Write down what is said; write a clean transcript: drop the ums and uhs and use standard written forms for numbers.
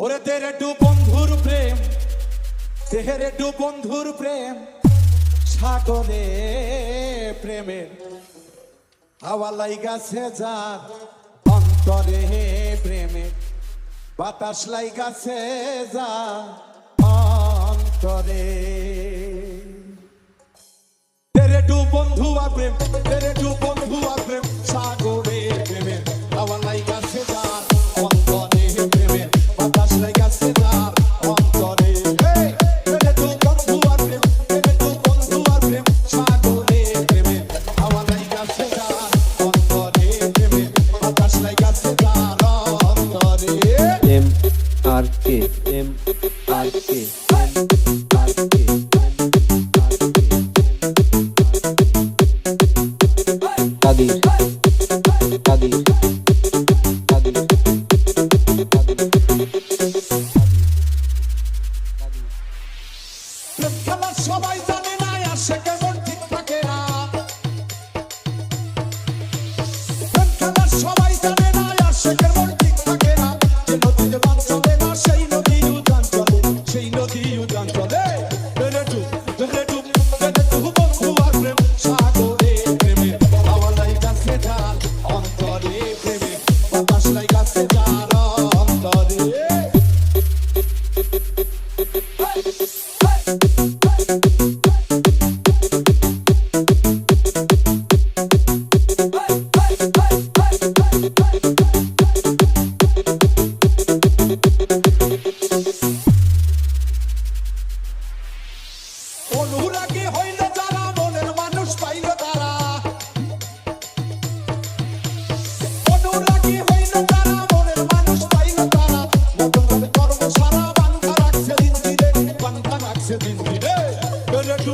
ওরে তেরে টু বন্ধুর প্রেম, তেরে টু বন্ধুর প্রেম, সাগরে প্রেমের হাওয়া লাইগাছে যার অন্তরে প্রেমে, বাতাস লাইগাছে যার অন্তরে। তেরে টু বন্ধু আর প্রেম, তেরে টু বন্ধু আর প্রেম, সাগরে প্রেমের হাওয়া লাইগাছে যার অন্তরে প্রেমে, বাতাস লাইগাছে যার অন্তরে। তেরে টু বন্ধু আর প্রেম, তেরে টু বন্ধু আর প্রেম, সাগরে প্রেমের হাওয়া লাইগাছে যার অন্তরে প্রেমে, বাতাস লাইগাছে যার অন্তরে। এম আর কে, এম আর কে, কাদির কাদির কাদির প্রেম খেলা সবাই জানে না, আসে কেমন ঠিক থাকে না। প্রেম খেলা সবাই জানে না, আসে কেমন ঠিক থাকে না। যে নদীতে বান চলে না, সেই নদী উজান চলে, সেই নদী উজান চলে। তেরে টু বন্ধু আর প্রেম, সাগরে প্রেমে হাওয়া লাইগাছে যার অন্তরে প্রেমে, বাতাস লাইগাছে যার অন্তরে। অনুরাগী হইল যারা, মনের মানুষ পাইল তারা। অনুরাগী হইল যারা, মনের মানুষ পাইল তারা। নতুন ভাবে কর্ম সারা, বান্ধা রাখছে দিন দিনে, বান্ধা রাখছে দিন দিনে। তেরে টু